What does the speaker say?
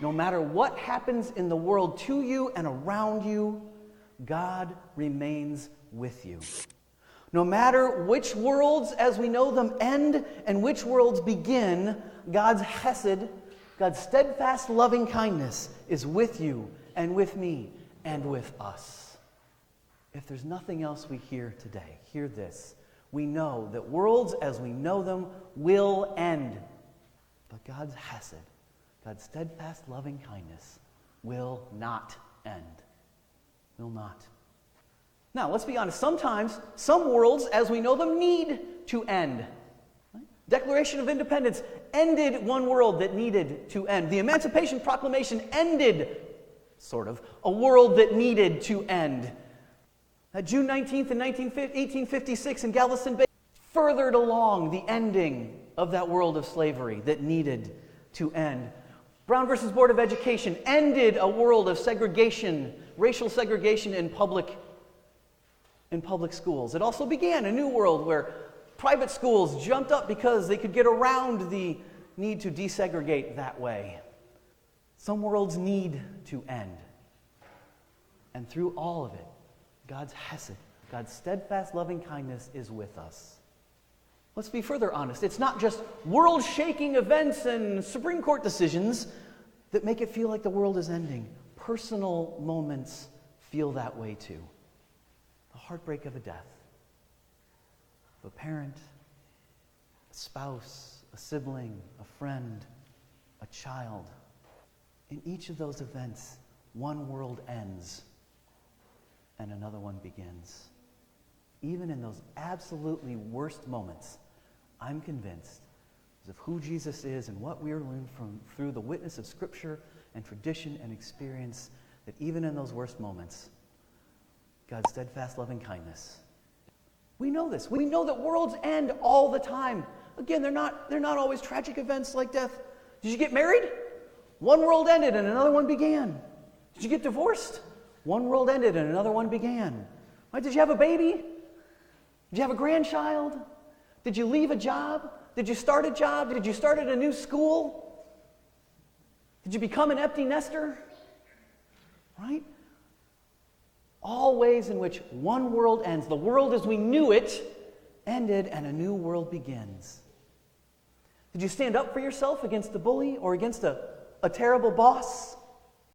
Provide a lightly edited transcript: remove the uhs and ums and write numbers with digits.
no matter what happens in the world to you and around you, God remains with you. No matter which worlds as we know them end and which worlds begin, God's hesed, God's steadfast loving kindness is with you and with me and with us. If there's nothing else we hear today, hear this. We know that worlds as we know them will end. But God's hesed, God's steadfast loving kindness will not end. Will not. Now, let's be honest. Sometimes, some worlds as we know them need to end. Declaration of Independence ended one world that needed to end. The Emancipation Proclamation ended, sort of, a world that needed to end. June 19th in 1856 in Galveston Bay furthered along the ending of that world of slavery that needed to end. Brown versus Board of Education ended a world of segregation, racial segregation in public schools. It also began a new world where private schools jumped up because they could get around the need to desegregate that way. Some worlds need to end. And through all of it, God's hesed, God's steadfast loving kindness is with us. Let's be further honest. It's not just world-shaking events and Supreme Court decisions that make it feel like the world is ending. Personal moments feel that way too. The heartbreak of a death, of a parent, a spouse, a sibling, a friend, a child. In each of those events, one world ends and another one begins. Even in those absolutely worst moments, I'm convinced of who Jesus is and what we are learning from through the witness of Scripture and tradition and experience, that even in those worst moments, God's steadfast loving kindness. We know this. We know that worlds end all the time. Again, they're not always tragic events like death. Did you get married? One world ended and another one began. Did you get divorced? One world ended and another one began. Right? Did you have a baby? Did you have a grandchild? Did you leave a job? Did you start a job? Did you start at a new school? Did you become an empty nester? Right? All ways in which one world ends. The world as we knew it ended and a new world begins. Did you stand up for yourself against a bully or against a terrible boss?